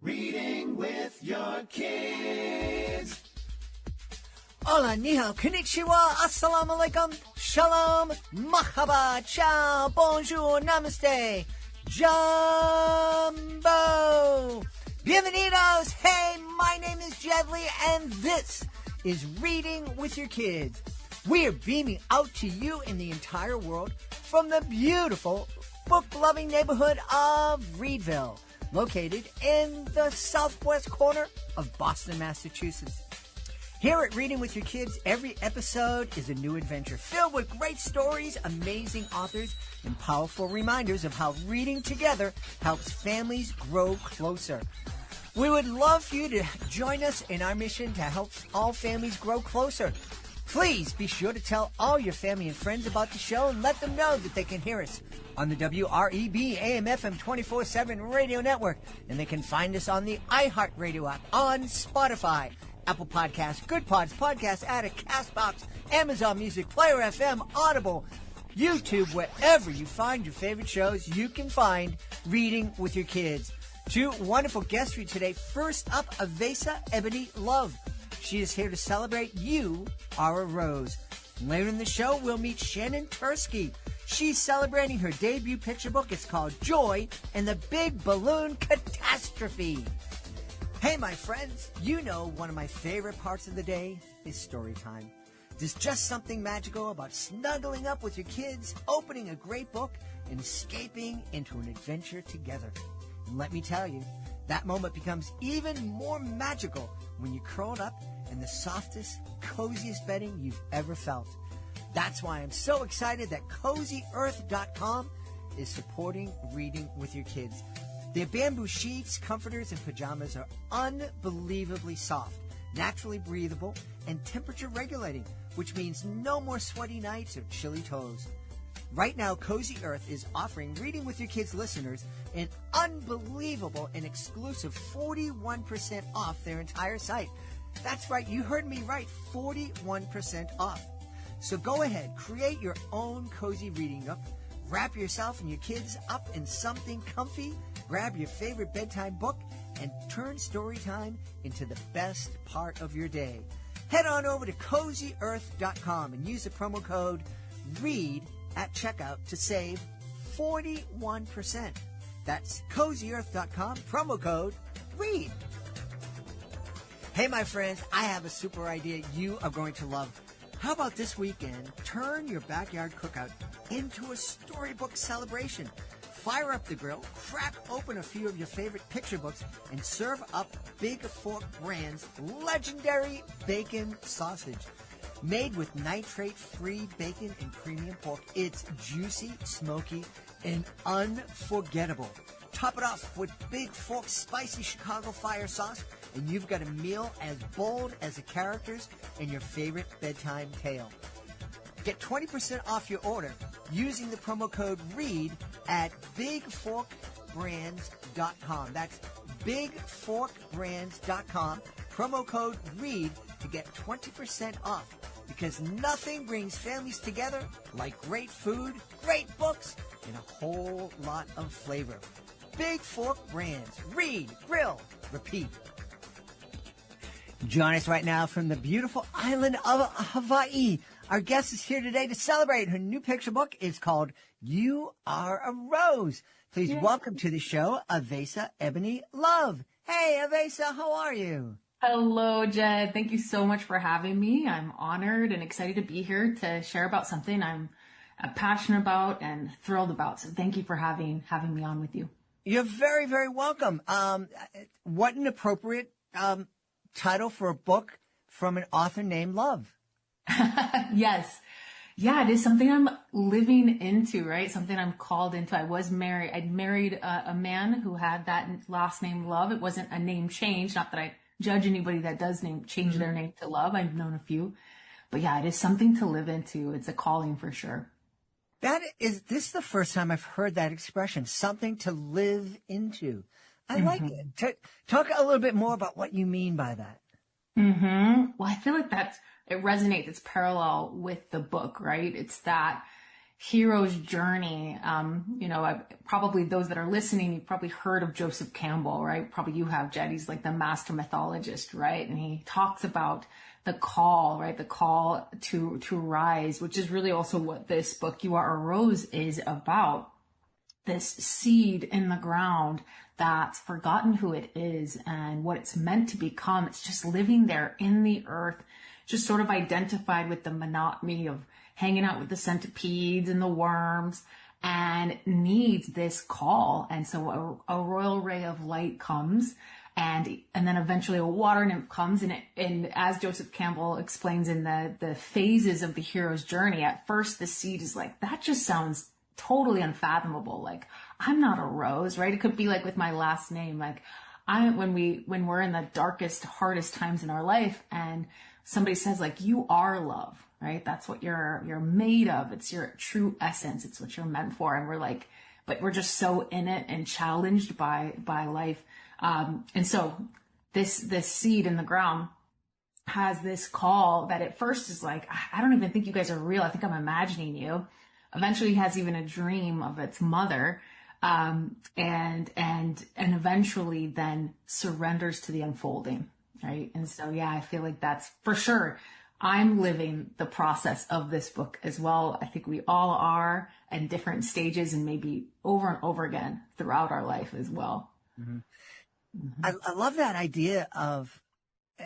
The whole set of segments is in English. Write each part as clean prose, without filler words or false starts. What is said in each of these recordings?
Reading with your kids. Hola, ni hao, konnichiwa, assalamu alaikum, shalom, mahaba, ciao, bonjour, namaste, jumbo, bienvenidos. Hey, my name is Jed Lee, and this is Reading with Your Kids. We are beaming out to you in the entire world from the beautiful, book-loving neighborhood of Reedville, located in the southwest corner of Boston, Massachusetts. Here at Reading with Your Kids, every episode is a new adventure filled with great stories, amazing authors, and powerful reminders of how reading together helps families grow closer. We would love for you to join us in our mission to help all families grow closer. Please be sure to tell all your family and friends about the show and let them know that they can hear us on the WREB AM/FM 24/7 radio network. And they can find us on the iHeartRadio app, on Spotify, Apple Podcasts, Good Pods, Podcast Addict, CastBox, Amazon Music, Player FM, Audible, YouTube, wherever you find your favorite shows, you can find Reading with Your Kids. Two wonderful guests for you today. First up, Avasa Ebony Love. She is here to celebrate You Are a Rose. Later in the show, we'll meet Shannon Turske. She's celebrating her debut picture book. It's called Joy and the Big Balloon Catastrophe. Hey, my friends, you know one of my favorite parts of the day is story time. There's just something magical about snuggling up with your kids, opening a great book, and escaping into an adventure together. And let me tell you, that moment becomes even more magical when you're curled up in the softest, coziest bedding you've ever felt. That's why I'm so excited that CozyEarth.com is supporting Reading with Your Kids. Their bamboo sheets, comforters, and pajamas are unbelievably soft, naturally breathable, and temperature regulating, which means no more sweaty nights or chilly toes. Right now, Cozy Earth is offering Reading with Your Kids listeners an unbelievable and exclusive 41% off their entire site. That's right, you heard me right, 41% off. So go ahead, create your own cozy reading nook, wrap yourself and your kids up in something comfy, grab your favorite bedtime book, and turn story time into the best part of your day. Head on over to CozyEarth.com and use the promo code READ at checkout to save 41%. That's CozyEarth.com, promo code READ. Hey, my friends, I have a super idea you are going to love. How about this weekend, turn your backyard cookout into a storybook celebration. Fire up the grill, crack open a few of your favorite picture books, and serve up Big Fork Brand's legendary bacon sausage. Made with nitrate-free bacon and premium pork, it's juicy, smoky, and unforgettable. Top it off with Big Fork's spicy Chicago fire sauce, and you've got a meal as bold as the characters in your favorite bedtime tale. Get 20% off your order using the promo code READ at bigforkbrands.com. That's bigforkbrands.com, promo code READ to get 20% off. Because nothing brings families together like great food, great books, and a whole lot of flavor. Big Fork Brands. Read, grill, repeat. Join us right now from the beautiful island of Hawaii. Our guest is here today to celebrate. Her new picture book is called You Are a Rose. Please welcome to the show, Avasa Ebony Love. Hey, Avasa, how are you? Hello, Jed. Thank you so much for having me. I'm honored and excited to be here to share about something I'm passionate about and thrilled about. So thank you for having me on with you. You're very, very welcome. What an appropriate title for a book from an author named Love. Yes. Yeah, it is something I'm living into, right? Something I'm called into. I was married. I'd married a man who had that last name Love. It wasn't a name change. Not that I judge anybody that does change their name to Love. I've known a few. But yeah, it is something to live into. It's a calling for sure. This is the first time I've heard that expression, something to live into. I like it. Talk a little bit more about what you mean by that. Well, I feel like it resonates. It's parallel with the book, right? It's that hero's journey. Probably those that are listening, you've probably heard of Joseph Campbell, right? Probably you have, Jed. He's like the master mythologist, right? And he talks about the call, right? The call to rise, which is really also what this book, You Are a Rose, is about. This seed in the ground that's forgotten who it is and what it's meant to become. It's just living there in the earth, just sort of identified with the monotony of hanging out with the centipedes and the worms, and needs this call. And so a royal ray of light comes, and then eventually a water nymph comes. And as Joseph Campbell explains in the phases of the hero's journey, at first the seed is like, that just sounds totally unfathomable. Like, I'm not a rose, right? It could be like with my last name. Like, when we're in the darkest, hardest times in our life, and somebody says like, you are love, right? That's what you're made of. It's your true essence. It's what you're meant for. And we're like, but we're just so in it and challenged by life. And so this seed in the ground has this call that at first is like, I don't even think you guys are real. I think I'm imagining you. Eventually has even a dream of its mother, and eventually then surrenders to the unfolding, right? And so, yeah, I feel like that's for sure. I'm living the process of this book as well. I think we all are in different stages, and maybe over and over again throughout our life as well. Mm-hmm. Mm-hmm. I love that idea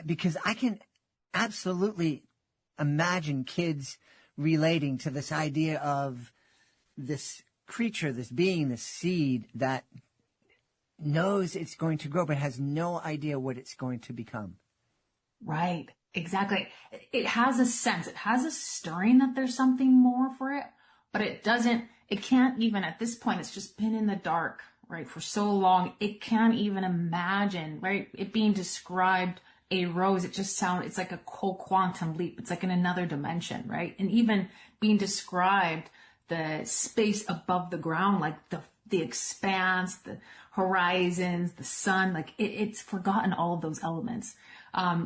because I can absolutely imagine kids relating to this idea of this creature, this being, this seed that knows it's going to grow but has no idea what it's going to become. Right, exactly. It has a sense, it has a stirring that there's something more for it, but it can't even, at this point, it's just been in the dark, right, for so long, it can't even imagine, right, it being described a rose. It's like a whole quantum leap. It's like in another dimension, right? And even being described, the space above the ground, like the expanse, the horizons, the sun, like it's forgotten all of those elements.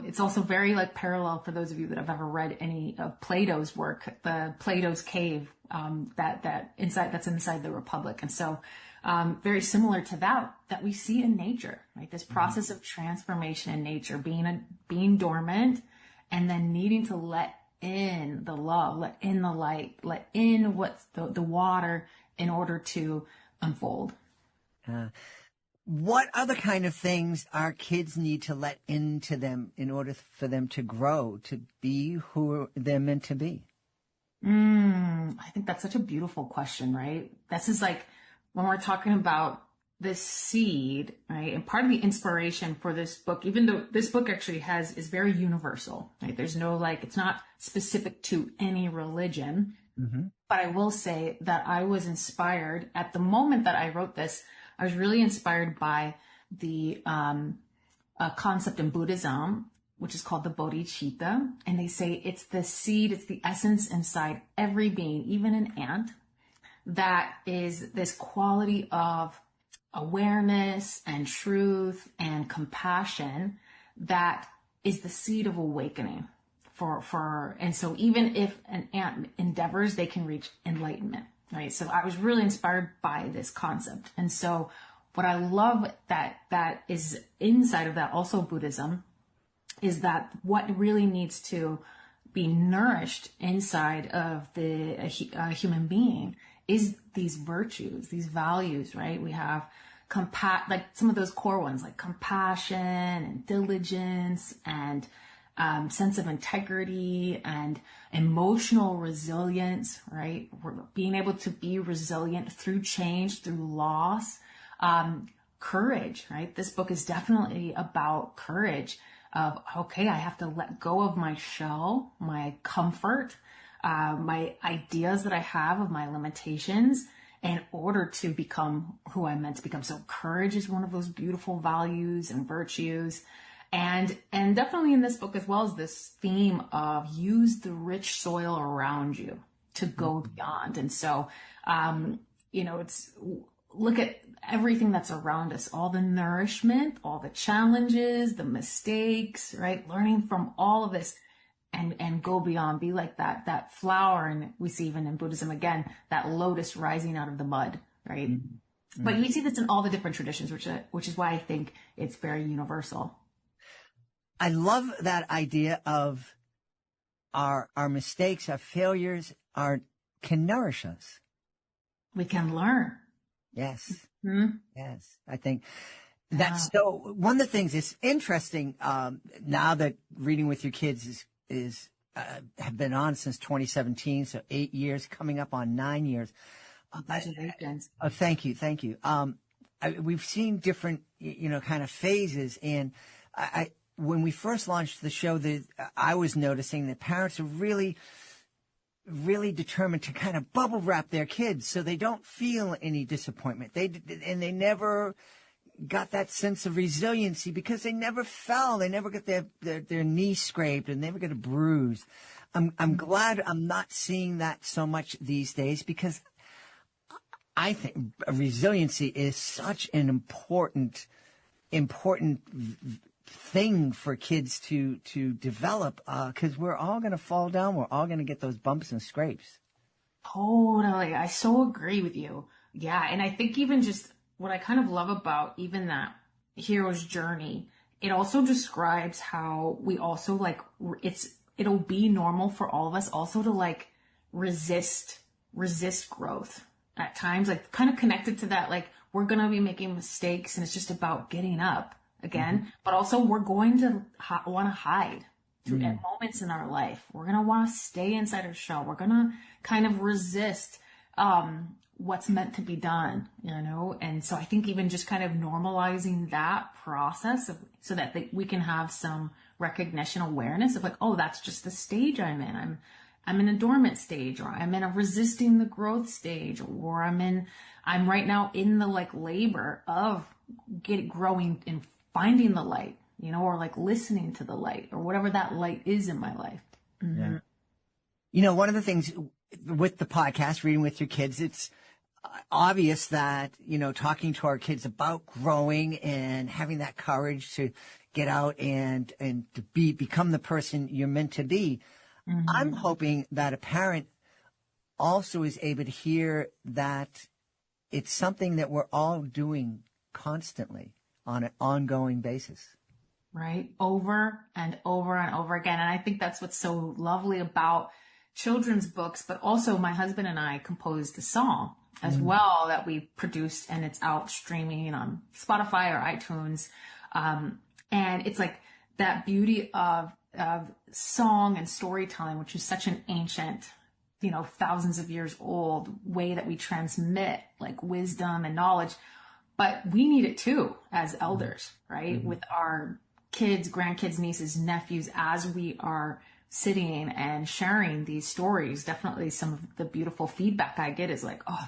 It's also very like parallel for those of you that have ever read any of Plato's work, the Plato's cave, that's inside the Republic. And so, very similar to that we see in nature, right? This process of transformation in nature, being dormant, and then needing to let in the love, let in the light, let in what's the water in order to unfold. What other kind of things our kids need to let into them in order for them to grow, to be who they're meant to be? I think that's such a beautiful question, right? This is like, when we're talking about this seed, right? And part of the inspiration for this book, even though this book actually is very universal, right? There's no it's not specific to any religion, but I will say that I was inspired at the moment that I wrote this. I was really inspired by the concept in Buddhism, which is called the bodhicitta. And they say it's the seed, it's the essence inside every being, even an ant, that is this quality of awareness and truth and compassion that is the seed of awakening and so even if an ant endeavors, they can reach enlightenment, right? So I was really inspired by this concept. And so what I love that is inside of that, also Buddhism, is that what really needs to be nourished inside of a human being is these virtues, these values, right? We have like some of those core ones, like compassion and diligence and sense of integrity and emotional resilience, right? We're being able to be resilient through change, through loss, courage, right? This book is definitely about courage of, okay, I have to let go of my shell, my comfort, my ideas that I have of my limitations in order to become who I'm meant to become. So courage is one of those beautiful values and virtues. And definitely in this book as well as this theme of use the rich soil around you to go beyond. And so, it's look at everything that's around us, all the nourishment, all the challenges, the mistakes, right? Learning from all of this and go beyond, be like that flower. And we see even in Buddhism, again, that lotus rising out of the mud, right? Mm-hmm. But you see this in all the different traditions, which is why I think it's very universal. I love that idea of our mistakes, our failures can nourish us. We can learn. Yes. Mm-hmm. Yes. I think that's so. One of the things that's interesting now that Reading with Your Kids have been on since 2017, so 8 years, coming up on 9 years. Congratulations. Thank you. We've seen different, kind of phases, and when we first launched the show, I was noticing that parents are really, really determined to kind of bubble wrap their kids so they don't feel any disappointment. They never got that sense of resiliency because they never fell. They never got their knee scraped and never got a bruise. I'm glad I'm not seeing that so much these days, because I think resiliency is such an important thing for kids to develop, because we're all going to fall down. We're all going to get those bumps and scrapes. Totally. I so agree with you. Yeah. And I think even just what I kind of love about even that hero's journey, it also describes how we also it'll be normal for all of us also to resist growth at times, kind of connected to that, we're going to be making mistakes and it's just about getting up again, mm-hmm. but also we're going to want to hide mm-hmm. at moments in our life. We're going to want to stay inside our shell. We're going to kind of resist what's meant to be done, And so I think even just kind of normalizing that process so that we can have some recognition, awareness of that's just the stage I'm in. I'm in a dormant stage, or I'm in a resisting the growth stage, or I'm right now in the labor of growing and finding the light, or listening to the light, or whatever that light is in my life. Mm-hmm. Yeah. One of the things with the podcast, Reading with Your Kids, it's obvious that, talking to our kids about growing and having that courage to get out and to become the person you're meant to be. Mm-hmm. I'm hoping that a parent also is able to hear that it's something that we're all doing constantly on an ongoing basis. Right. Over and over and over again. And I think that's what's so lovely about children's books, but also my husband and I composed a song as mm-hmm. well that we produced, and it's out streaming on Spotify or iTunes. And it's that beauty of song and storytelling, which is such an ancient, thousands of years old way that we transmit wisdom and knowledge, but we need it too as elders, right? Mm-hmm. With our kids, grandkids, nieces, nephews, as we are sitting and sharing these stories. Definitely some of the beautiful feedback I get is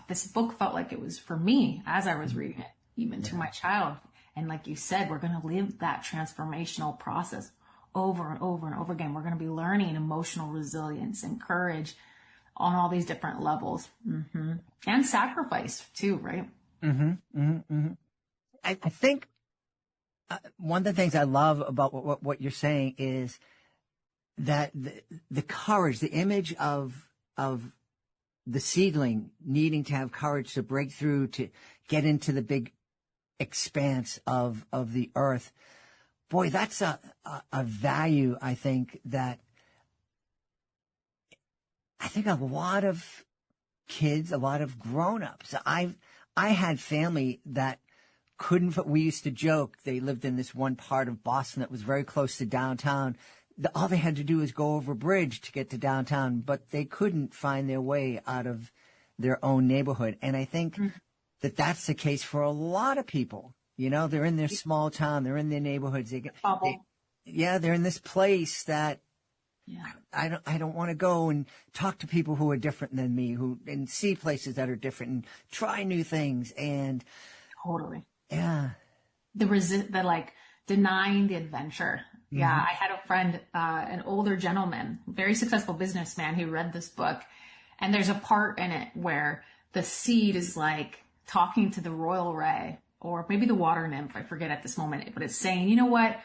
this book felt like it was for me as I was reading it, even to my child. And like you said, we're going to live that transformational process over and over and over again. We're going to be learning emotional resilience and courage on all these different levels, mm-hmm. and sacrifice too, right? Mm-hmm. Mm-hmm. Mm-hmm. I think one of the things I love about what you're saying is that the courage, the image of the seedling needing to have courage to break through, to get into the big expanse of the earth. Boy, that's a value, I think, that a lot of kids, a lot of grown-ups. I had family that couldn't, we used to joke, they lived in this one part of Boston that was very close to downtown. All they had to do was go over a bridge to get to downtown, but they couldn't find their way out of their own neighborhood. And I think mm-hmm. that's the case for a lot of people. They're in their small town, they're in their neighborhoods. They're in this place that I don't want to go and talk to people who are different than me, and see places that are different and try new things. And totally. Yeah. Denying the adventure. Mm-hmm. Yeah. I had a friend, an older gentleman, very successful businessman, who read this book, and there's a part in it where the seed is talking to the royal ray, or maybe the water nymph, I forget at this moment, but it's saying, you know what,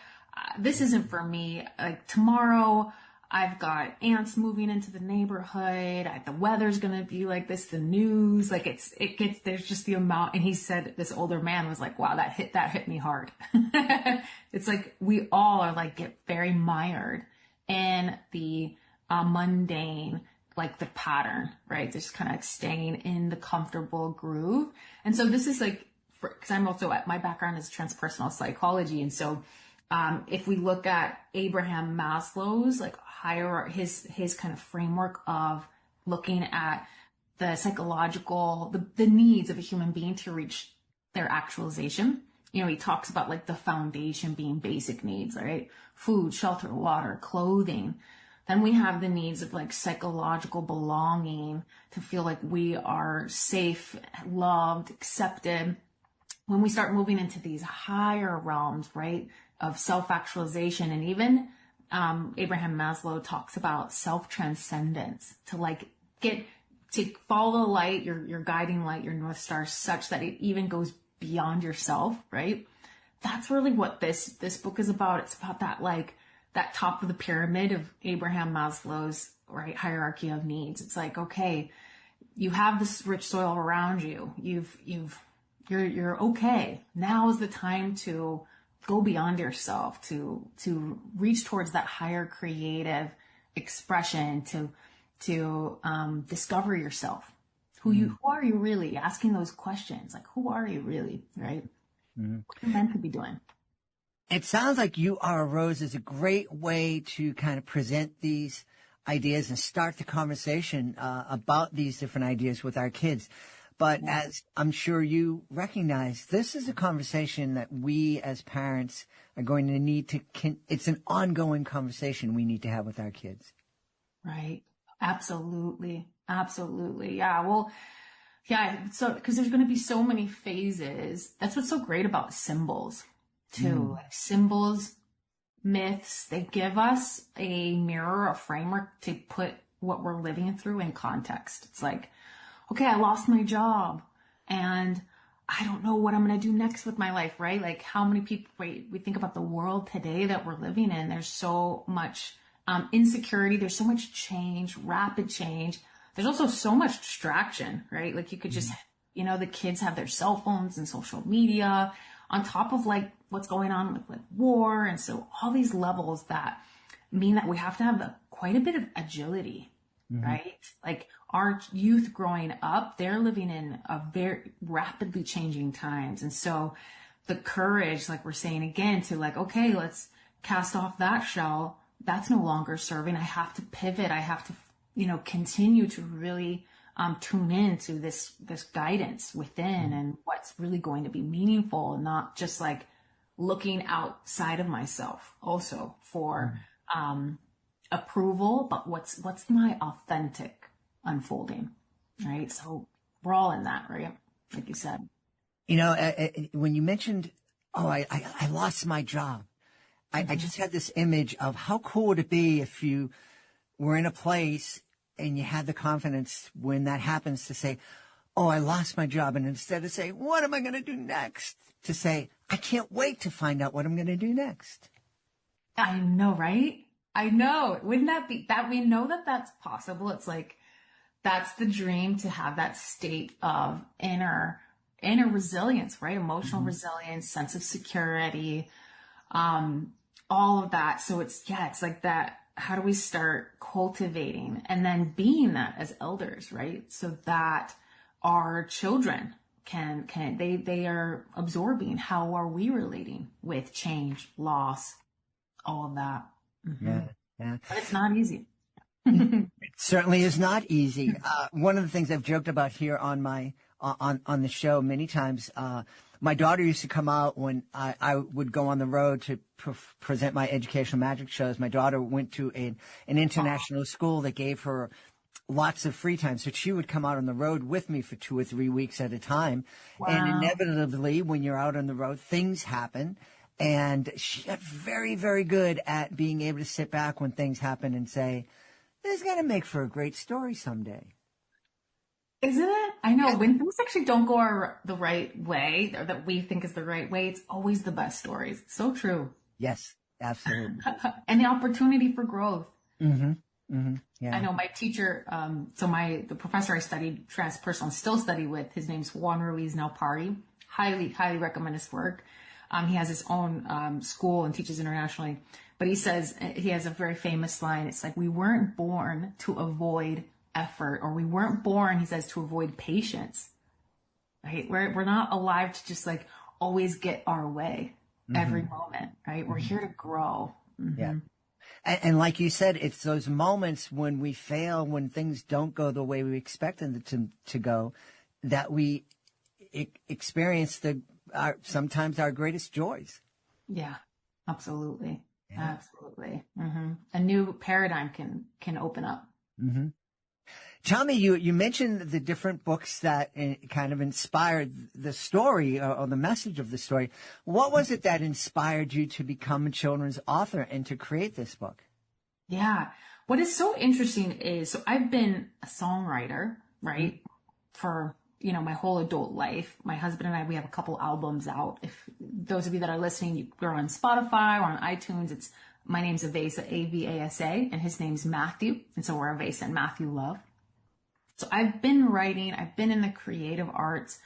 this isn't for me. Tomorrow, I've got ants moving into the neighborhood. The weather's going to be like this, the news, like there's just the amount. And he said, this older man was like, wow, that hit me hard. It's like, we all are like, get very mired in the mundane, like the pattern, right? Just kind of like staying in the comfortable groove. And so this is like, because I'm also, my background is transpersonal psychology. And so if we look at Abraham Maslow's like his kind of framework of looking at the psychological, the needs of a human being to reach their actualization, he talks about like the foundation being basic needs, right? Food, shelter, water, clothing. Then we have the needs of like psychological belonging, to feel like we are safe, loved, accepted. When we start moving into these higher realms, right, of self-actualization, and even Abraham Maslow talks about self-transcendence, to like to follow the light, your guiding light, your North Star, such that it even goes beyond yourself, right? That's really what this book is about. It's about that, like, that top of the pyramid of Abraham Maslow's, right, hierarchy of needs. It's like, okay, you have this rich soil around you. You're okay. Now is the time to go beyond yourself, to reach towards that higher creative expression, to discover yourself. Who are you really? Asking those questions, like, who are you really, right? Mm-hmm. What are you meant to be doing? It sounds like You Are a Rose is a great way to kind of present these ideas and start the conversation about these different ideas with our kids. But as I'm sure you recognize, this is a conversation that we as parents are going to need to, it's an ongoing conversation we need to have with our kids. Right. Absolutely. Absolutely. Yeah. Well, yeah. So, because there's going to be so many phases. That's what's so great about symbols too. Like symbols, myths, they give us a mirror, a framework to put what we're living through in context. It's like, okay, I lost my job and I don't know what I'm going to do next with my life, right? Like, how many people, we think about the world today that we're living in. There's so much insecurity. There's so much change, rapid change. There's also so much distraction, right? Like, you could just, the kids have their cell phones and social media on top of like what's going on with like war. And so all these levels that mean that we have to have quite a bit of agility. Right? Like, our youth growing up, they're living in a very rapidly changing times. And so the courage, like we're saying again, to like, okay, let's cast off that shell. That's no longer serving. I have to pivot. I have to, continue to really tune into this guidance within and what's really going to be meaningful, and not just like looking outside of myself also for, approval, but what's my authentic unfolding, right? So we're all in that, right? Like you said. When you mentioned, I lost my job, I just had this image of how cool would it be if you were in a place and you had the confidence when that happens to say, oh, I lost my job. And instead of saying, what am I going to do next? To say, I can't wait to find out what I'm going to do next. I know, right? I know. Wouldn't that be that? We know that that's possible. It's like, that's the dream, to have that state of inner resilience, right? Emotional resilience, sense of security, all of that. So it's like that. How do we start cultivating and then being that as elders, right? So that our children they are absorbing, how are we relating with change, loss, all of that. Yeah. But it's not easy. It certainly is not easy. One of the things I've joked about here on my on the show many times, my daughter used to come out when I would go on the road to present my educational magic shows. My daughter went to an international school that gave her lots of free time, so she would come out on the road with me for 2 or 3 weeks at a time. Wow. And inevitably, when you're out on the road, things happen. And she got very, very good at being able to sit back when things happen and say, this is going to make for a great story someday. Isn't it? I know. When things actually don't go the right way, or that we think is the right way, it's always the best stories. It's so true. Yes, absolutely. And the opportunity for growth. Mm-hmm. Mm-hmm. Yeah. I know my teacher, the professor I studied transpersonal and still study with, his name's Juan Ruiz Naupari. Highly, highly recommend his work. He has his own school and teaches internationally. But he says, he has a very famous line. It's like, we weren't born to avoid effort, or we weren't born, he says, to avoid patience. Right? We're not alive to just like always get our way every moment, right? We're here to grow. Mm-hmm. Yeah. And like you said, it's those moments when we fail, when things don't go the way we expect them to go, that we experience sometimes our greatest joys. Yeah, absolutely. Yeah. Absolutely. Mm-hmm. A new paradigm can open up. Mm-hmm. Tell me, you mentioned the different books that kind of inspired the story or the message of the story. What was it that inspired you to become a children's author and to create this book? Yeah. What is so interesting is, so I've been a songwriter, right, for, my whole adult life. My husband and I, we have a couple albums out. If those of you that are listening, you're on Spotify or on iTunes, my name's Avasa, Avasa, and his name's Matthew. And so we're Avasa and Matthew Love. So I've been writing, I've been in the creative arts.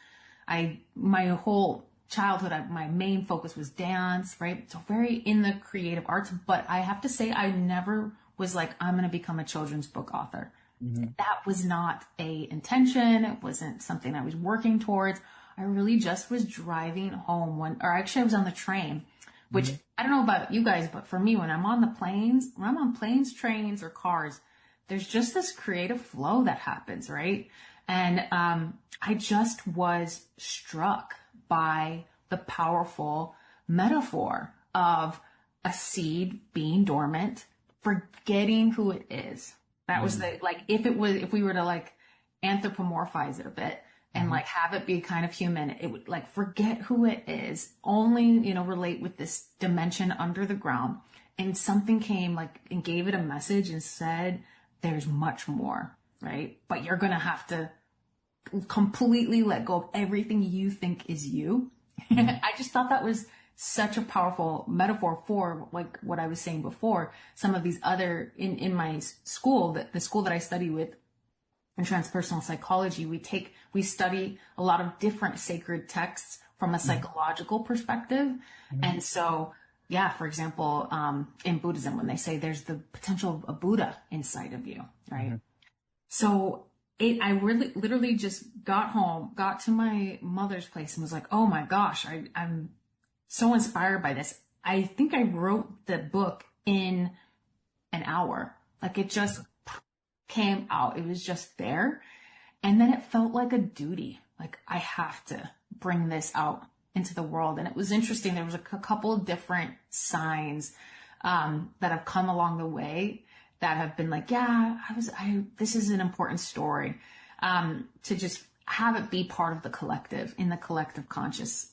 My whole childhood, my main focus was dance, right? So very in the creative arts, but I have to say, I never was like, I'm going to become a children's book author. Mm-hmm. That was not a intention. It wasn't something I was working towards. I really just was driving home I was on the train, which I don't know about you guys, but for me, when I'm on planes, trains, or cars, there's just this creative flow that happens, right? And I just was struck by the powerful metaphor of a seed being dormant, forgetting who it is. That was if we were to like anthropomorphize it a bit and like have it be kind of human, it would like forget who it is, only, relate with this dimension under the ground. And something came and gave it a message and said, there's much more, right? But you're going to have to completely let go of everything you think is you. I just thought that was such a powerful metaphor for like what I was saying before. Some of these other in my school, the school that I study with in transpersonal psychology, we study a lot of different sacred texts from a psychological perspective. And so, yeah, for example, in Buddhism, when they say there's the potential of a Buddha inside of you, right? So I really literally just got to my mother's place and was like, oh my gosh, I'm so inspired by this. I think I wrote the book in an hour. Like it just came out. It was just there. And then it felt like a duty. Like I have to bring this out into the world. And it was interesting. There was a couple of different signs that have come along the way that have been like, yeah, this is an important story, to just have it be part of the collective, in the collective conscious,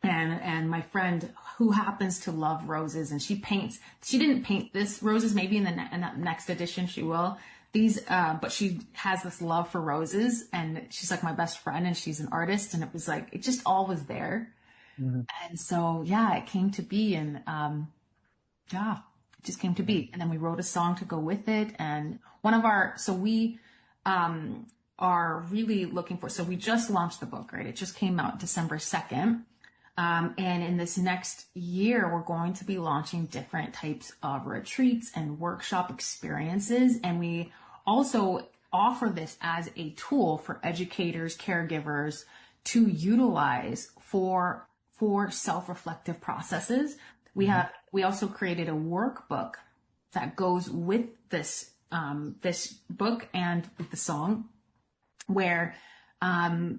and my friend who happens to love roses, and she didn't paint this roses, maybe in the next edition she will, but she has this love for roses, and she's like my best friend, and she's an artist, and it was like, it just all was there. And so, yeah, it came to be, and, it just came to be. And then we wrote a song to go with it. And we are really looking so we just launched the book, right? It just came out December 2nd. And in this next year, we're going to be launching different types of retreats and workshop experiences. And we also offer this as a tool for educators, caregivers to utilize for self-reflective processes. We also created a workbook that goes with this book and with the song, where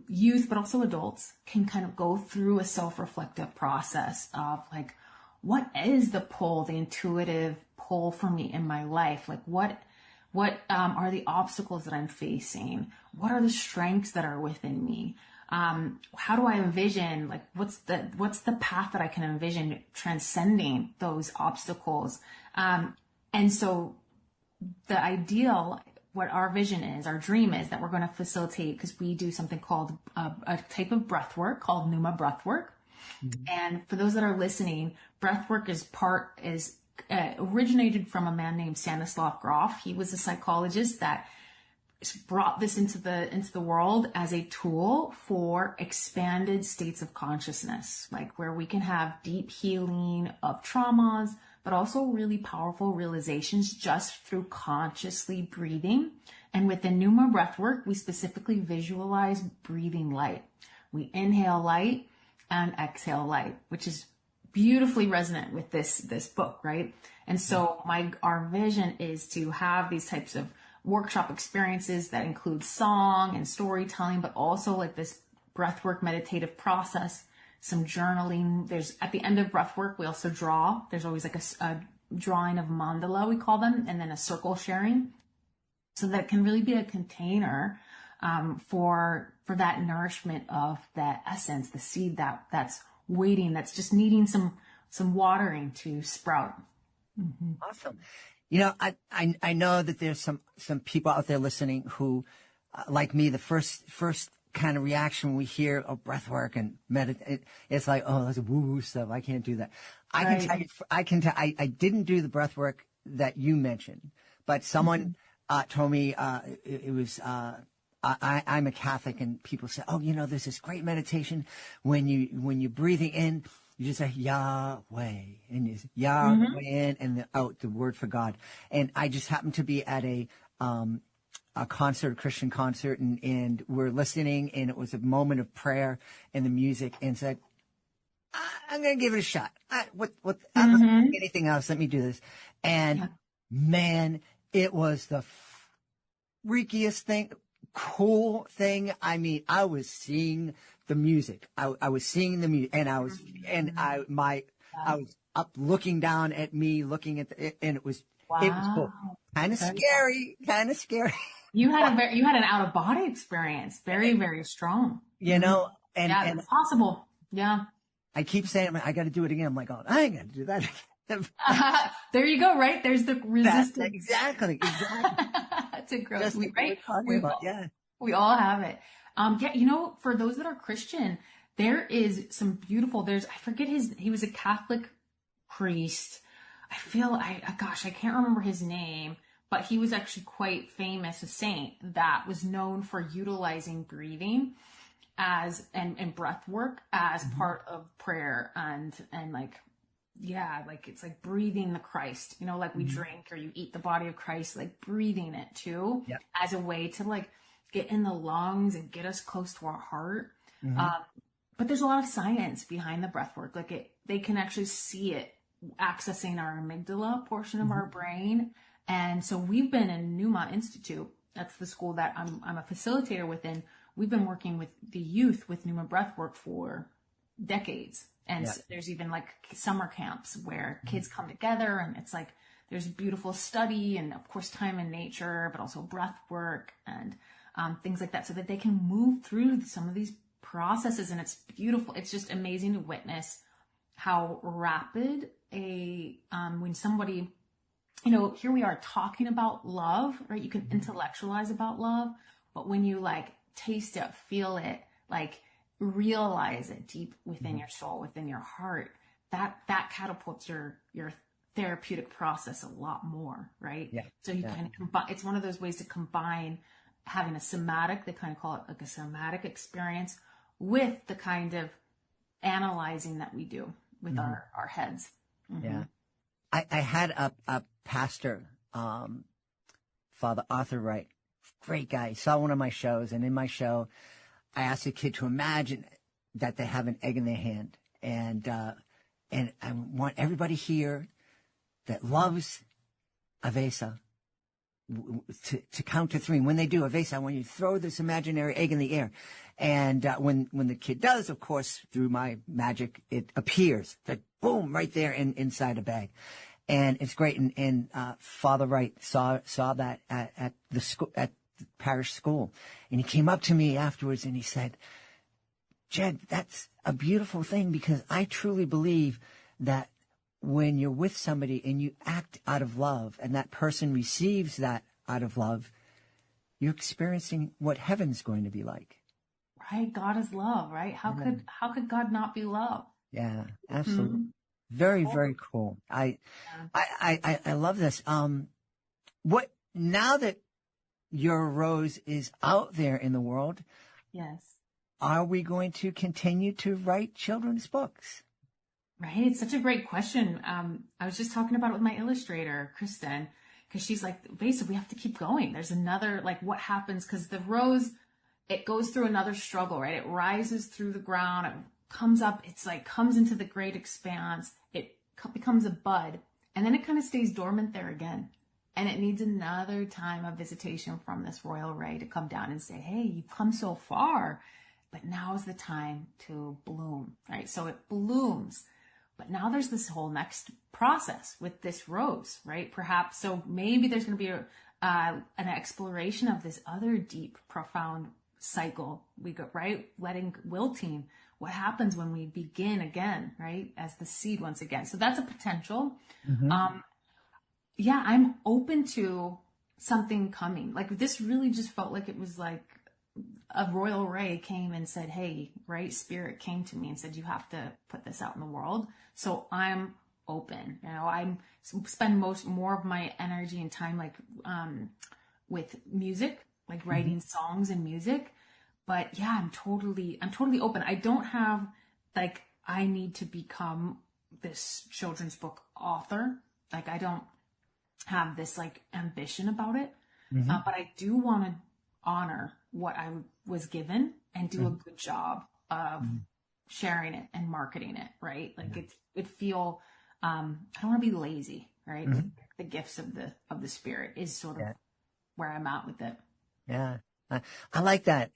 youth, but also adults, can kind of go through a self-reflective process of like, what is the intuitive pull for me in my life? Like what are the obstacles that I'm facing? What are the strengths that are within me? How do I envision, like, what's the path that I can envision transcending those obstacles? And so the ideal, what our vision is, our dream is that we're going to facilitate, because we do something called a type of breath work called Pneuma breath work. And for those that are listening, breath work is originated from a man named Stanislav Grof. He was a psychologist that brought this into the world as a tool for expanded states of consciousness, like where we can have deep healing of traumas, but also really powerful realizations just through consciously breathing. And with the Pneuma breathwork, we specifically visualize breathing light. We inhale light and exhale light, which is beautifully resonant with this book, right? And so our vision is to have these types of workshop experiences that include song and storytelling, but also like this breathwork meditative process, some journaling. There's at the end of breathwork, we also draw. There's always like a drawing of mandala, we call them, and then a circle sharing. So that can really be a container for that nourishment of that essence, the seed that's waiting, that's just needing some watering to sprout. Mm-hmm. Awesome. You know, I know that there's some people out there listening who, like me, the first kind of reaction when we hear breath work and meditate, it's like, oh, that's woo-woo stuff. I can't do that. I can tell you, I didn't do the breath work that you mentioned, but someone told me it was. I'm a Catholic, and people say, oh, you know, there's this great meditation when you're breathing in. You just say Yahweh, and you say Yahweh in and out, the word for God. And I just happened to be at a concert, a Christian concert, and we're listening, and it was a moment of prayer and the music, and said, I'm going to give it a shot. I'm not doing anything else. Let me do this. And man, it was the freakiest thing, cool thing. I mean, I was seeing the music. I was seeing the music, and I was up looking down at me, looking at and it was cool. Kind of scary. You had an out of body experience. Very, very strong. You know, and it's possible. Yeah. I keep saying, I got to do it again. I'm like, oh, I ain't got to do that again. There you go. Right. There's the resistance. Exactly. That's a growth. We all have it. You know, for those that are Christian, there is some beautiful, I forget he was a Catholic priest. I can't remember his name, but he was actually quite famous, a saint that was known for utilizing breathing and breath work as part of prayer and it's like breathing the Christ, you know, like we drink or you eat the body of Christ, like breathing it too, as a way to like get in the lungs and get us close to our heart. But there's a lot of science behind the breath work. Like they can actually see it accessing our amygdala portion of our brain. And so we've been in Pneuma Institute. That's the school that I'm a facilitator within. We've been working with the youth with Pneuma breath work for decades. And there's even like summer camps where kids come together, and it's like, there's beautiful study and of course time in nature, but also breath work and things like that, so that they can move through some of these processes. And it's beautiful. It's just amazing to witness how rapid when somebody, you know, here we are talking about love, right? You can intellectualize about love, but when you like taste it, feel it, like realize it deep within your soul, within your heart, that catapults your therapeutic process a lot more, right? Yeah. So you kind of combine, it's one of those ways to combine having a somatic, they kind of call it like a somatic experience with the kind of analyzing that we do with our heads. Yeah. I had a pastor, Father Arthur Wright, great guy. He saw one of my shows, and in my show, I asked a kid to imagine that they have an egg in their hand. And I want everybody here that loves Avasa to count to three. And when they do Avasa, I want you to throw this imaginary egg in the air. And when the kid does, of course, through my magic, it appears that boom, right there inside a bag. And it's great. And Father Wright saw that at the school, at the parish school. And he came up to me afterwards and he said, Jed, that's a beautiful thing, because I truly believe that when you're with somebody and you act out of love and that person receives that out of love, you're experiencing what heaven's going to be like. Right. God is love, right? How could God not be love? Yeah, absolutely. Very, very cool. I love this. What, now that your rose is out there in the world, Yes. are we going to continue to write children's books? Right. It's such a great question. I was just talking about it with my illustrator, Kristen, because she's like, basically, we have to keep going. There's another, like, what happens? Because the rose, it goes through another struggle, right? It rises through the ground. It comes up. It's like, comes into the great expanse. It becomes a bud. And then it kind of stays dormant there again. And it needs another time of visitation from this royal ray to come down and say, hey, you've come so far, but now is the time to bloom, right? So it blooms. But now there's this whole next process with this rose, right? Perhaps, so maybe there's going to be an exploration of this other deep, profound cycle. We go, right? Wilting. What happens when we begin again, right? As the seed once again. So that's a potential. Yeah, I'm open to something coming. Like, this really just felt like it was like a royal ray came and said, hey, right? Spirit came to me and said, you have to put this out in the world. So I'm open. You know, I spend more of my energy and time like with music, like writing songs and music. But yeah, I'm totally open. I don't have like, I need to become this children's book author. Like, I don't have this like ambition about it. But I do want to honor what I was given and do a good job of sharing it and marketing it, right? Like it feel, I don't want to be lazy, right? The gifts of the spirit is sort of where I'm at with it. Yeah. I like that.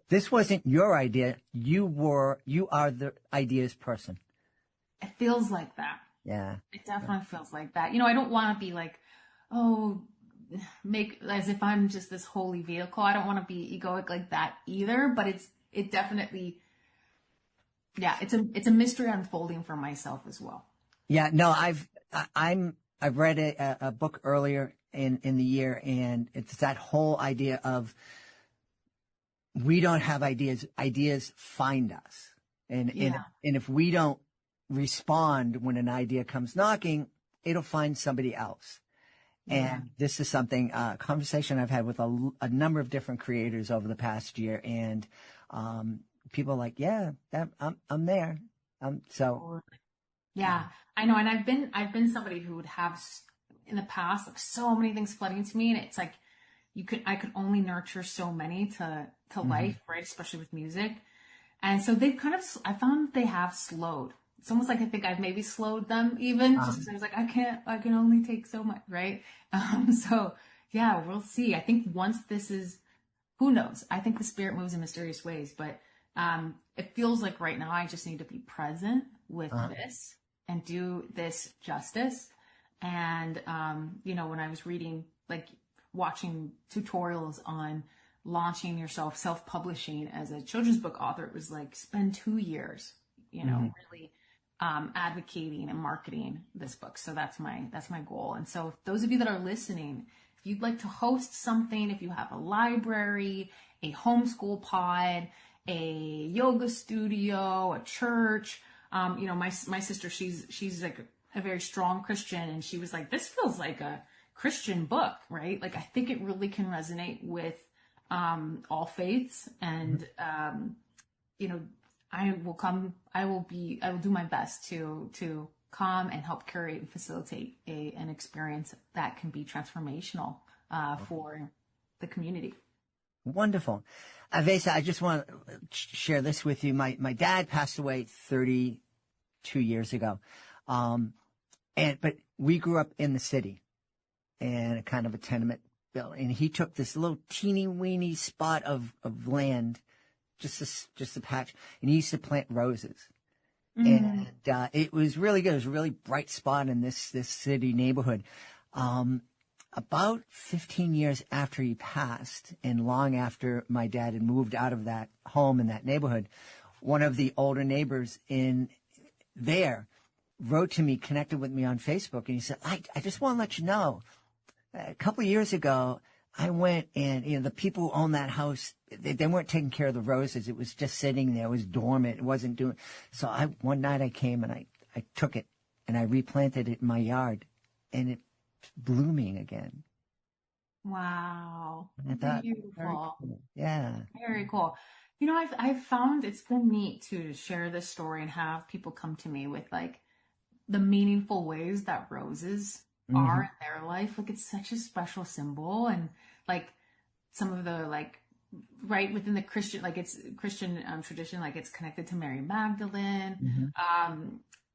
This wasn't your idea. You are the ideas person. It feels like that. Yeah. It definitely feels like that. You know, I don't want to be like, oh, make as if I'm just this holy vehicle. I don't want to be egoic like that either, but it definitely, yeah, it's a mystery unfolding for myself as well. Yeah, no, I've read a book earlier in the year, and it's that whole idea of we don't have ideas find us. And if we don't respond when an idea comes knocking, it'll find somebody else. And this is something, conversation I've had with a number of different creators over the past year. And, people are like, yeah, I'm there. Yeah, I know. And I've been somebody who would have in the past, like so many things flooding to me. And it's like, I could only nurture so many to life, right? Especially with music. And so they've I found they have slowed. It's almost like I think I've maybe slowed them even just because I was like, I can only take so much, right? So yeah, we'll see. I think once this is, who knows? I think the spirit moves in mysterious ways, but it feels like right now I just need to be present with this and do this justice. And, you know, when I was reading, like watching tutorials on launching yourself, self-publishing as a children's book author, it was like spend 2 years, you know, really advocating and marketing this book. So that's my goal. And so if those of you that are listening, if you'd like to host something, if you have a library, a homeschool pod, a yoga studio, a church, you know, my sister, she's like a very strong Christian, and she was like, this feels like a Christian book, right? Like, I think it really can resonate with all faiths, and you know, I will do my best to come and help curate and facilitate an experience that can be transformational for the community. Wonderful. Avasa, I just want to share this with you. My dad passed away 32 years ago. But we grew up in the city in a kind of a tenement building, and he took this little teeny weeny spot of land, just a patch, and he used to plant roses. And it was really good. It was a really bright spot in this city neighborhood. About 15 years after he passed, and long after my dad had moved out of that home in that neighborhood, one of the older neighbors in there wrote to me, connected with me on Facebook, and he said, I just want to let you know, a couple of years ago, I went and, you know, the people who own that house, they weren't taking care of the roses. It was just sitting there. It was dormant. It wasn't doing. So one night I came and I took it and I replanted it in my yard, and it's blooming again. Wow. I thought, very Beautiful. cool. Yeah. Very cool. You know, I've found it's been neat to share this story and have people come to me with like the meaningful ways that roses are in their life. Like it's such a special symbol, and like some of the like right within the Christian, like it's Christian tradition, like it's connected to Mary Magdalene.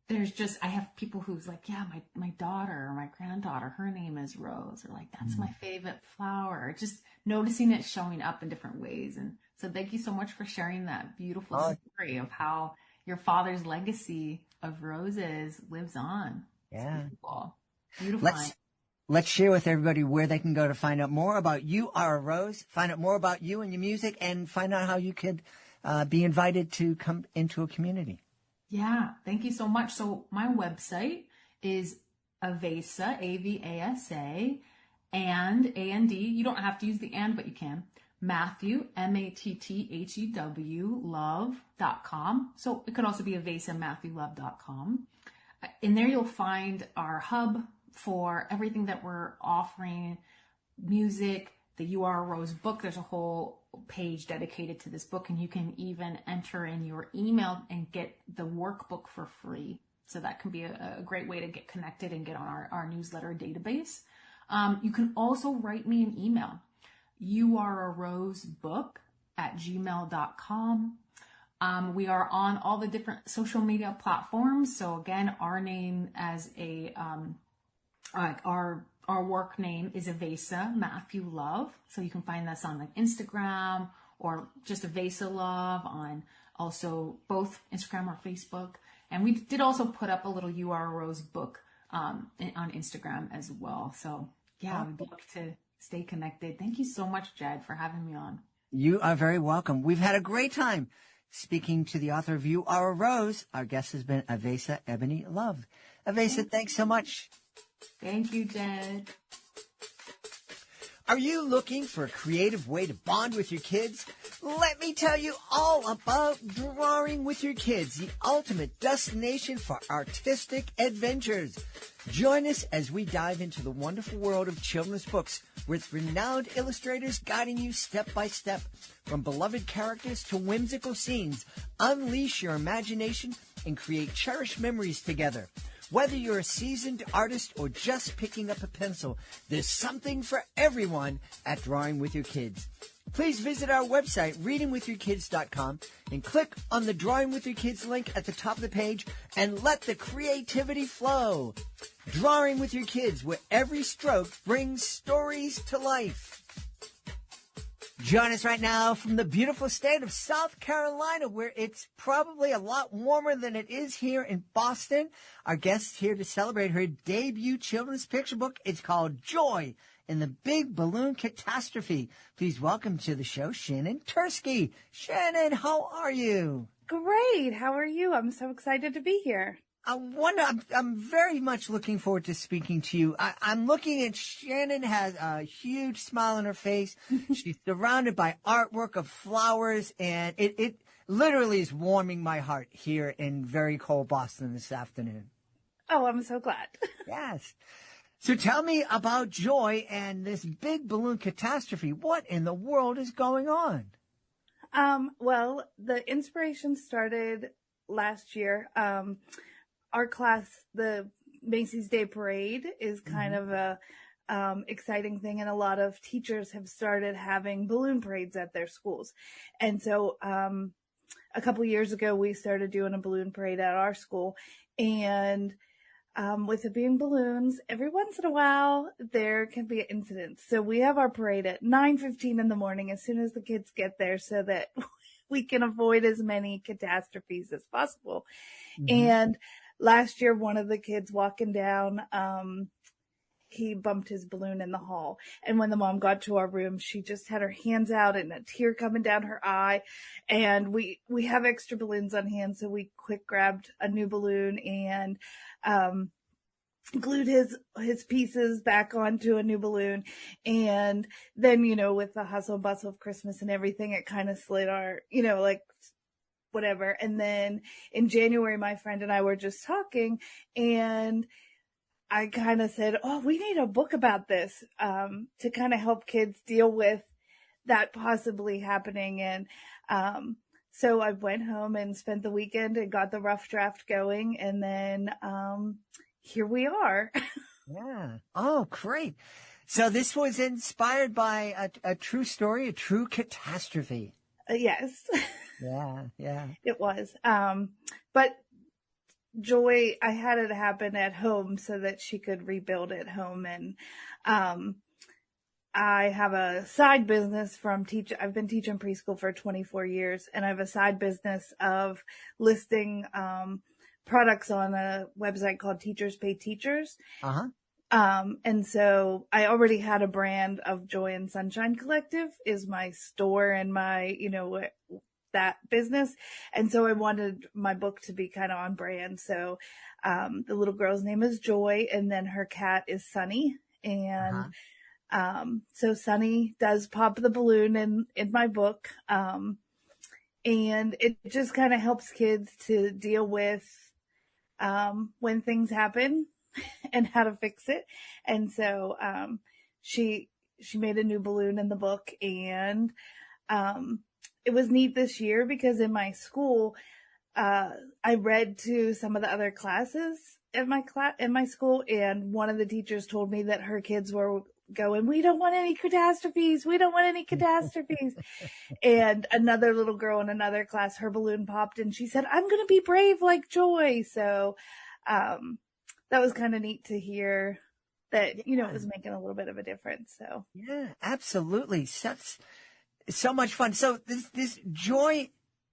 There's just, I have people who's like, yeah, my daughter or my granddaughter, her name is Rose, or like, that's my favorite flower. Just noticing it showing up in different ways. And so thank you so much for sharing that beautiful story of how your father's legacy of roses lives on. Yeah. It's beautiful. Beautiful. Let's share with everybody where they can go to find out more about You Are a Rose, find out more about you and your music, and find out how you could be invited to come into a community. Yeah, thank you so much. So my website is Avasa, Avasa, and A-N-D. You don't have to use the and, but you can. Matthew, MATTHEW, love.com. So it could also be avasamatthewlove.com. In there you'll find our hub for everything that we're offering, music, the You Are a Rose book. There's a whole page dedicated to this book, and you can even enter in your email and get the workbook for free. So that can be a great way to get connected and get on our newsletter database. You can also write me an email, youarearosebook@gmail.com. We are on all the different social media platforms. So again, our name as our work name is Avasa Matthew Love. So you can find us on like Instagram or just Avasa Love on also both Instagram or Facebook. And we did also put up a little You Are a Rose book on Instagram as well. So yeah, we'd love to stay connected. Thank you so much, Jed, for having me on. You are very welcome. We've had a great time speaking to the author of You Are a Rose. Our guest has been Avasa Ebony Love. Avasa, thanks so much. Thank you, Jed. Are you looking for a creative way to bond with your kids? Let me tell you all about Drawing with Your Kids, the ultimate destination for artistic adventures. Join us as we dive into the wonderful world of children's books with renowned illustrators guiding you step by step. From beloved characters to whimsical scenes, unleash your imagination and create cherished memories together. Whether you're a seasoned artist or just picking up a pencil, there's something for everyone at Drawing with Your Kids. Please visit our website, readingwithyourkids.com, and click on the Drawing with Your Kids link at the top of the page and let the creativity flow. Drawing with Your Kids, where every stroke brings stories to life. Join us right now from the beautiful state of South Carolina, where it's probably a lot warmer than it is here in Boston. Our guest here to celebrate her debut children's picture book. It's called Joy in the Big Balloon Catastrophe. Please welcome to the show, Shannon Turske. Shannon, how are you? Great. How are you? I'm so excited to be here. I'm very much looking forward to speaking to you. I'm looking at Shannon has a huge smile on her face. She's surrounded by artwork of flowers, and it literally is warming my heart here in very cold Boston this afternoon. Oh, I'm so glad. Yes. So tell me about Joy and this Big Balloon Catastrophe. What in the world is going on? Well, the inspiration started last year. Our class, the Macy's Day Parade, is kind of a exciting thing, and a lot of teachers have started having balloon parades at their schools. And so a couple years ago, we started doing a balloon parade at our school, and with it being balloons, every once in a while, there can be incidents. So we have our parade at 9:15 in the morning as soon as the kids get there so that we can avoid as many catastrophes as possible. And last year, one of the kids walking down, he bumped his balloon in the hall. And when the mom got to our room, she just had her hands out and a tear coming down her eye. And we have extra balloons on hand, so we quick grabbed a new balloon and glued his pieces back onto a new balloon. And then, with the hustle and bustle of Christmas and everything, it kind of slid our, whatever. And then in January, my friend and I were just talking, and I kind of said, oh, we need a book about this, to kind of help kids deal with that possibly happening. And, so I went home and spent the weekend and got the rough draft going. And then, here we are. Yeah. Oh, great. So this was inspired by a true story, a true catastrophe. Yes. Yeah, yeah. It was. But Joy, I had it happen at home so that she could rebuild at home. And I have a side business I've been teaching preschool for 24 years, and I have a side business of listing products on a website called Teachers Pay Teachers. Uh-huh. And so I already had a brand of Joy and Sunshine Collective is my store and my, that business. And so I wanted my book to be kind of on brand. So, the little girl's name is Joy, and then her cat is Sunny. And, so Sunny does pop the balloon in my book. And it just kind of helps kids to deal with, when things happen and how to fix it. And so, she made a new balloon in the book, and, it was neat this year because in my school, I read to some of the other classes in my school, and one of the teachers told me that her kids were going, we don't want any catastrophes. We don't want any catastrophes. And another little girl in another class, her balloon popped, and she said, I'm going to be brave like Joy. So, that was kind of neat to hear that, it was making a little bit of a difference. So yeah, absolutely. So much fun. So this Joy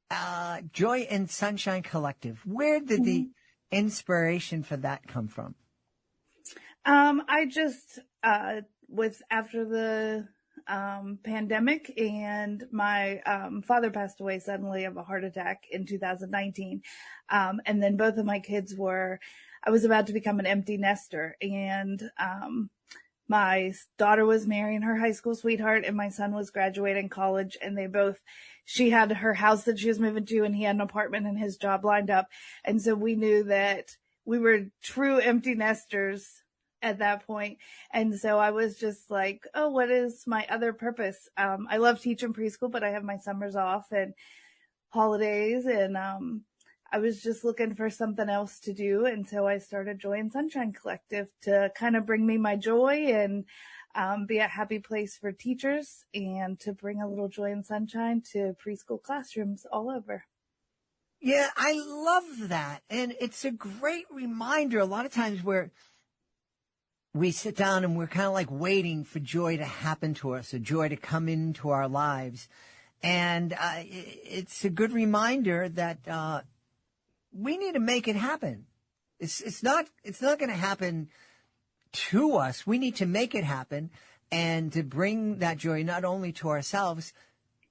and Sunshine Collective, where did the inspiration for that come from? I just, after the, pandemic, and my, father passed away suddenly of a heart attack in 2019. And then both of my kids I was about to become an empty nester, and, my daughter was marrying her high school sweetheart, and my son was graduating college, and she had her house that she was moving to, and he had an apartment and his job lined up. And so we knew that we were true empty nesters at that point. And so I was just like, oh, what is my other purpose? I love teaching preschool, but I have my summers off and holidays, and, I was just looking for something else to do. And so I started Joy and Sunshine Collective to kind of bring me my joy and, be a happy place for teachers, and to bring a little joy and sunshine to preschool classrooms all over. Yeah, I love that. And it's a great reminder. A lot of times where we sit down and we're kind of like waiting for joy to happen to us, or joy to come into our lives. And it's a good reminder that we need to make it happen. It's not going to happen to us. We need to make it happen, and to bring that joy not only to ourselves,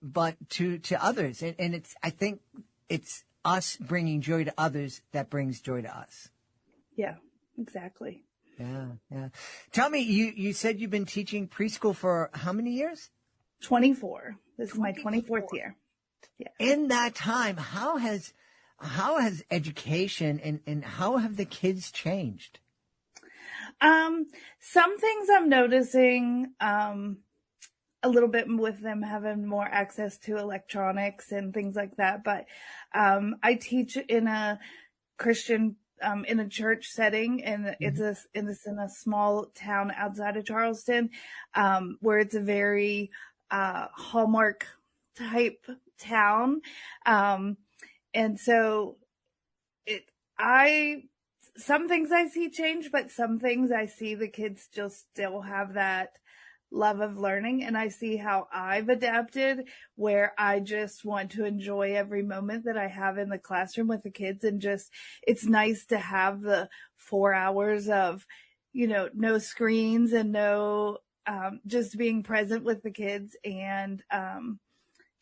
but to others. And I think it's us bringing joy to others that brings joy to us. Yeah, exactly. Yeah, yeah. Tell me, you said you've been teaching preschool for how many years? 24. This is my 24th year. Yeah. In that time, how has education and how have the kids changed? Some things I'm noticing, a little bit with them having more access to electronics and things like that. But, I teach in a Christian, in a church setting, and it's in a small town outside of Charleston, where it's a very, Hallmark type town. And so some things I see change, but some things I see the kids still have that love of learning. And I see how I've adapted, where I just want to enjoy every moment that I have in the classroom with the kids. And it's nice to have the 4 hours of, no screens and no, just being present with the kids, and,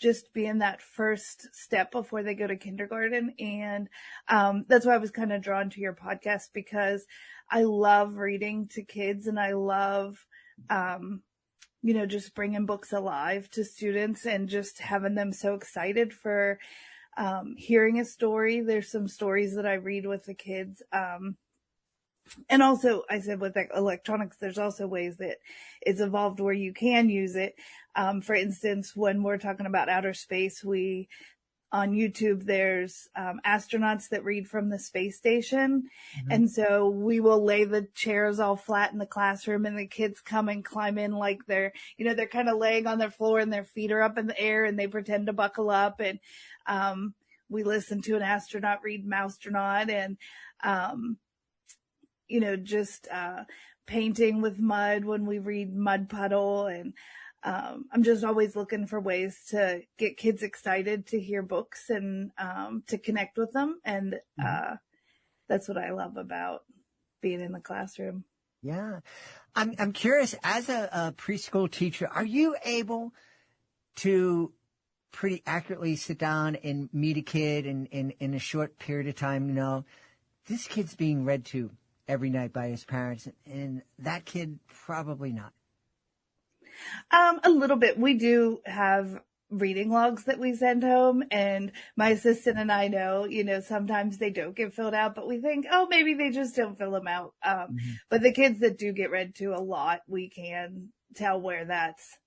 just being that first step before they go to kindergarten. And that's why I was kind of drawn to your podcast, because I love reading to kids, and I love, just bringing books alive to students, and just having them so excited for hearing a story. There's some stories that I read with the kids. And also, I said with electronics, there's also ways that it's evolved where you can use it. For instance, when we're talking about outer space, on YouTube, there's astronauts that read from the space station. Mm-hmm. And so we will lay the chairs all flat in the classroom and the kids come and climb in like they're kind of laying on their floor and their feet are up in the air and they pretend to buckle up. And we listen to an astronaut read Mousetronaut and, just painting with mud when we read Mud Puddle. And I'm just always looking for ways to get kids excited to hear books and to connect with them. And that's what I love about being in the classroom. Yeah. I'm curious, as a preschool teacher, are you able to pretty accurately sit down and meet a kid and in a short period of time, this kid's being read to every night by his parents, and that kid probably not? A little bit. We do have reading logs that we send home, and my assistant and I know, sometimes they don't get filled out, but we think, oh, maybe they just don't fill them out. But the kids that do get read to a lot, we can tell where that's,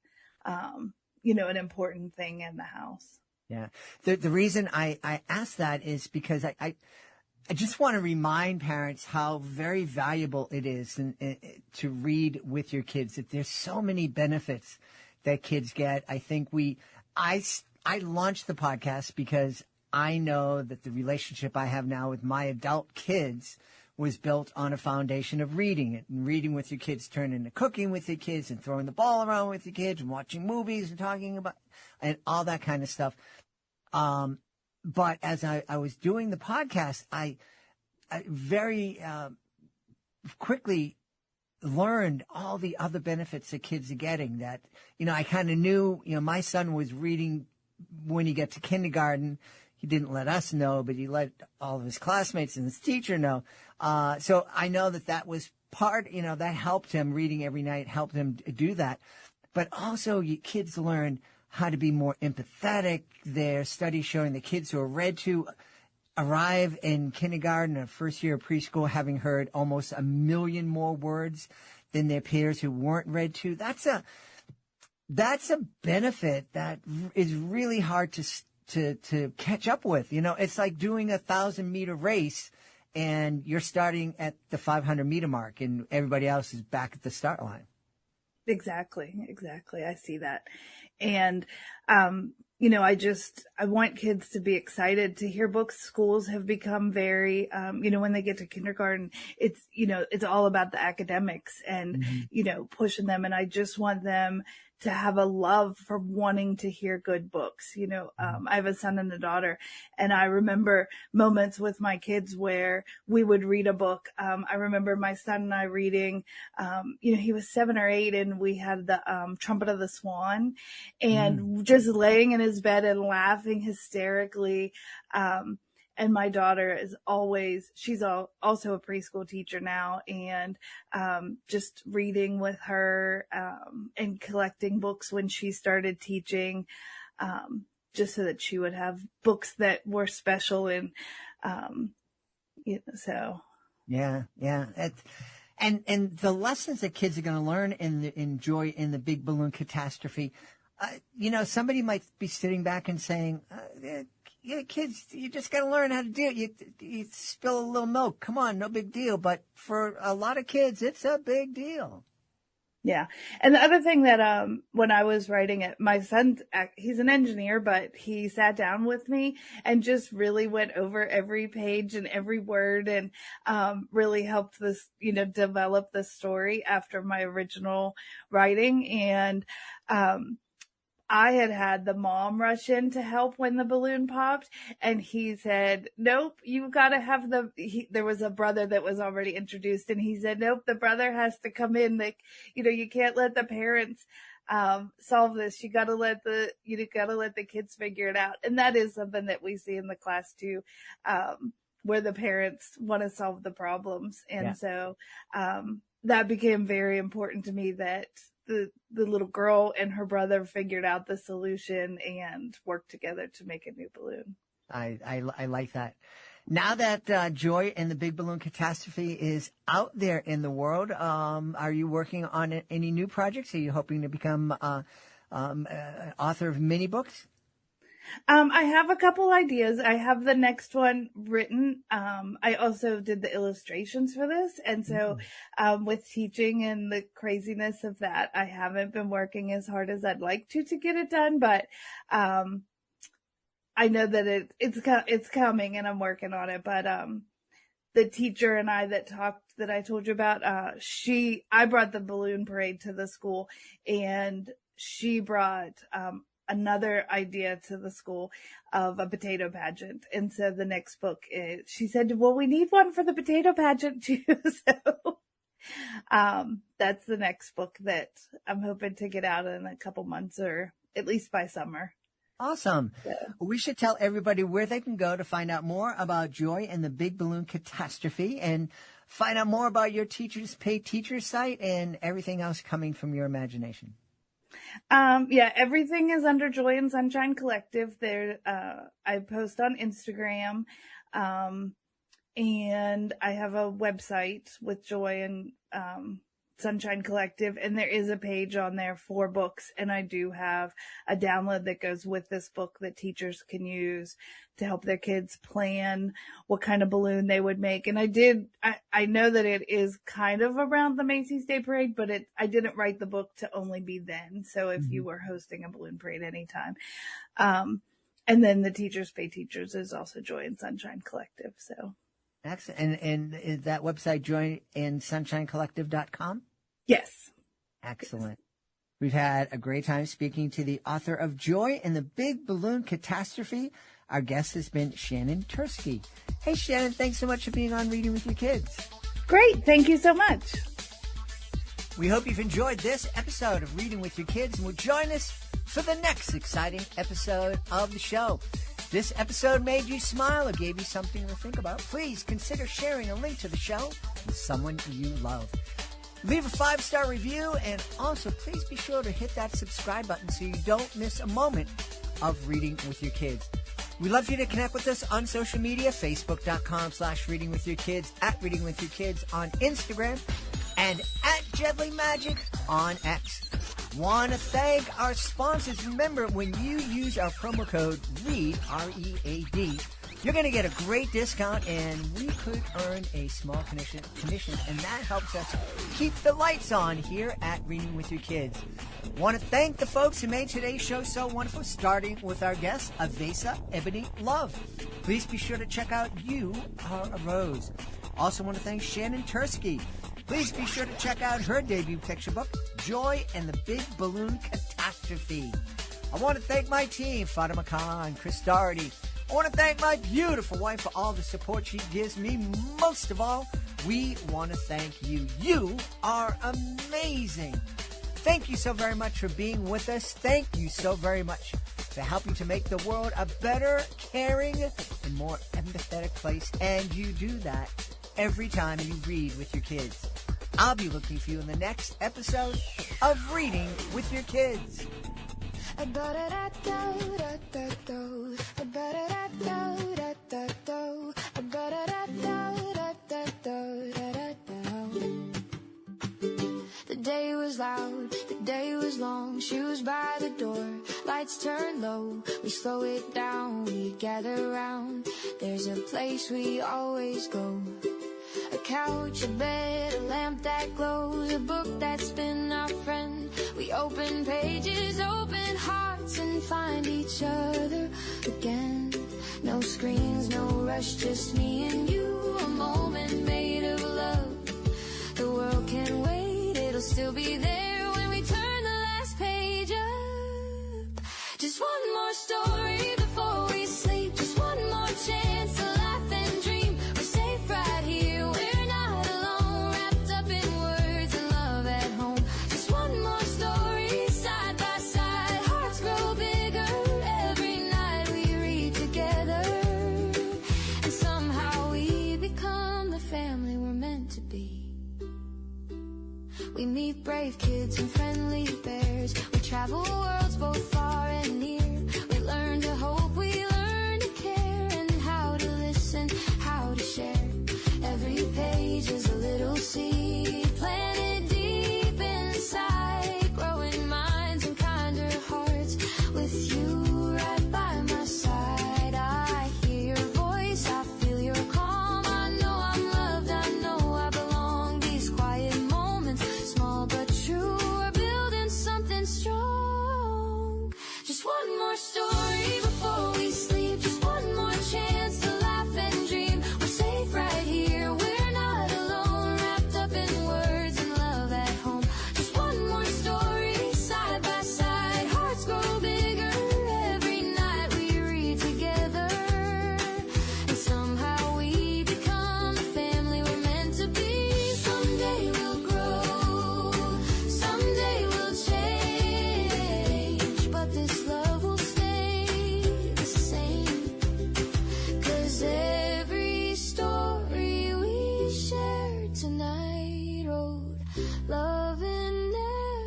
an important thing in the house. Yeah. The reason I ask that is because I just want to remind parents how very valuable it is to read with your kids. That there's so many benefits that kids get. I think I launched the podcast because I know that the relationship I have now with my adult kids was built on a foundation of reading it. And reading with your kids turned into cooking with your kids and throwing the ball around with your kids and watching movies and talking about and all that kind of stuff. But as I was doing the podcast, I very quickly learned all the other benefits that kids are getting. That, I kind of knew, my son was reading when he got to kindergarten. He didn't let us know, but he let all of his classmates and his teacher know. So I know that was part, that helped him. Reading every night helped him do that. But also kids learn how to be more empathetic. There's studies showing the kids who are read to arrive in kindergarten or first year of preschool having heard almost 1 million more words than their peers who weren't read to. That's a benefit that is really hard to catch up with. It's like doing a 1,000-meter race and you're starting at the 500-meter mark and everybody else is back at the start line. Exactly. I see that. And, I want kids to be excited to hear books. Schools have become very, when they get to kindergarten, it's all about the academics and, pushing them. And I just want them to have a love for wanting to hear good books. I have a son and a daughter, and I remember moments with my kids where we would read a book. I remember my son and I reading, he was 7 or 8 and we had the Trumpet of the Swan and just laying in his bed and laughing hysterically. And my daughter she's also a preschool teacher now, and just reading with her and collecting books when she started teaching, just so that she would have books that were special. And, so. Yeah. And the lessons that kids are going to learn and enjoy in the Big Balloon Catastrophe, somebody might be sitting back and saying, yeah, kids, you just got to learn how to do it. You spill a little milk. Come on, no big deal. But for a lot of kids, it's a big deal. Yeah. And the other thing that, when I was writing it, my son, he's an engineer, but he sat down with me and just really went over every page and every word and, really helped this, develop the story after my original writing. And, I had the mom rush in to help when the balloon popped, and he said, nope, you got to have there was a brother that was already introduced, and he said, nope, the brother has to come in. You can't let the parents, solve this. You got to let the kids figure it out. And that is something that we see in the class too, where the parents want to solve the problems. And so, that became very important to me, that the little girl and her brother figured out the solution and worked together to make a new balloon. I like that. Now that Joy and the Big Balloon Catastrophe is out there in the world, are you working on any new projects? Are you hoping to become author of mini books? I have a couple ideas. I have the next one written. I also did the illustrations for this. And so, with teaching and the craziness of that, I haven't been working as hard as I'd like to get it done. But, I know that it's coming and I'm working on it. But, the teacher and I that I told you about, I brought the balloon parade to the school, and she brought, another idea to the school of a potato pageant. And so the next book she said, well, we need one for the potato pageant too. So, that's the next book that I'm hoping to get out in a couple months, or at least by summer. Awesome. Yeah. We should tell everybody where they can go to find out more about Joy and the Big Balloon Catastrophe, and find out more about your Teachers Pay Teachers site and everything else coming from your imagination. Everything is under Joy and Sunshine Collective. There, I post on Instagram, and I have a website with Joy and Sunshine Collective, and there is a page on there for books, and I do have a download that goes with this book that teachers can use to help their kids plan what kind of balloon they would make. And I know that it is kind of around the Macy's Day Parade, but I didn't write the book to only be then. So if you were hosting a balloon parade anytime. And then the Teachers Pay Teachers is also Joy and Sunshine Collective. So. Excellent. And is that website joyandsunshinecollective.com? Yes. Excellent. We've had a great time speaking to the author of Joy and the Big Balloon Catastrophe. Our guest has been Shannon Turske. Hey, Shannon, thanks so much for being on Reading with Your Kids. Great. Thank you so much. We hope you've enjoyed this episode of Reading with Your Kids, and will join us for the next exciting episode of the show. This episode made you smile or gave you something to think about? Please consider sharing a link to the show with someone you love. Leave a 5-star review, and also please be sure to hit that subscribe button so you don't miss a moment of Reading with Your Kids. We'd love for you to connect with us on social media, facebook.com/readingwithyourkids, at Reading with Your Kids on Instagram, and at Jedley Magic on X. Want to thank our sponsors. Remember, when you use our promo code READ, R-E-A-D, you're going to get a great discount, and we could earn a small commission, and that helps us keep the lights on here at Reading with Your Kids. Want to thank the folks who made today's show so wonderful, starting with our guest, Avasa Ebony Love. Please be sure to check out You Are a Rose. Also want to thank Shannon Turske. Please be sure to check out her debut picture book, Joy and the Big Balloon Catastrophe. I want to thank my team, Fatima Khan, Chris Doherty. I want to thank my beautiful wife for all the support she gives me. Most of all, we want to thank you. You are amazing. Thank you so very much for being with us. Thank you so very much for helping to make the world a better, caring, and more empathetic place. And you do that every time you read with your kids. I'll be looking for you in the next episode of Reading with Your Kids. The day was loud, the day was long. She was by the door, lights turned low. We slow it down, we gather round. There's a place we always go. A couch, a bed, a lamp that glows, a book that's been our friend. We open pages, open hearts, and find each other again. No screens, no rush, just me and you. A moment made of love. The world can wait, it'll still be there when we turn the last page up. Just one more story before we sleep. Just one more chance to laugh and dream. We're safe right here, we're not alone. Wrapped up in words and love at home. Just one more story, side by side. Hearts grow bigger every night we read together. And somehow we become the family we're meant to be. We meet brave kids and friendly bears. We travel worlds both far and near. We learn to hope, we learn to care. seed planted deep inside, growing minds and kinder hearts with you right by my side. I hear your voice, I feel your calm. I know I'm loved, I know I belong. These quiet moments, small but true, are building something strong. Just one more story before we sleep, just one more chance to laugh and dream. We're safe right here, we're not alone, wrapped up in words and love at home. Just one more story, side by side, hearts grow bigger every night we read together. And somehow we become the family we're meant to be. Someday we'll grow, someday we'll change, but this love will stay the same. 'Cause every story we shared tonight wrote love in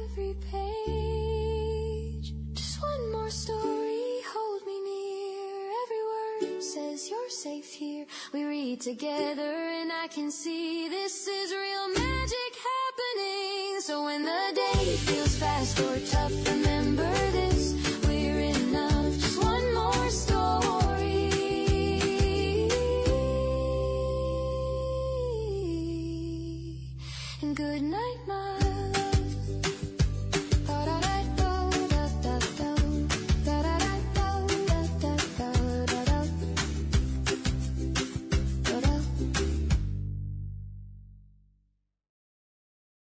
every page. Just one more story, hold me near. Every word says you're safe here. We read together and I can see this is real magic happening. So when the day feels fast or tough, remember this, we're enough. Just one more story. And good night, my love.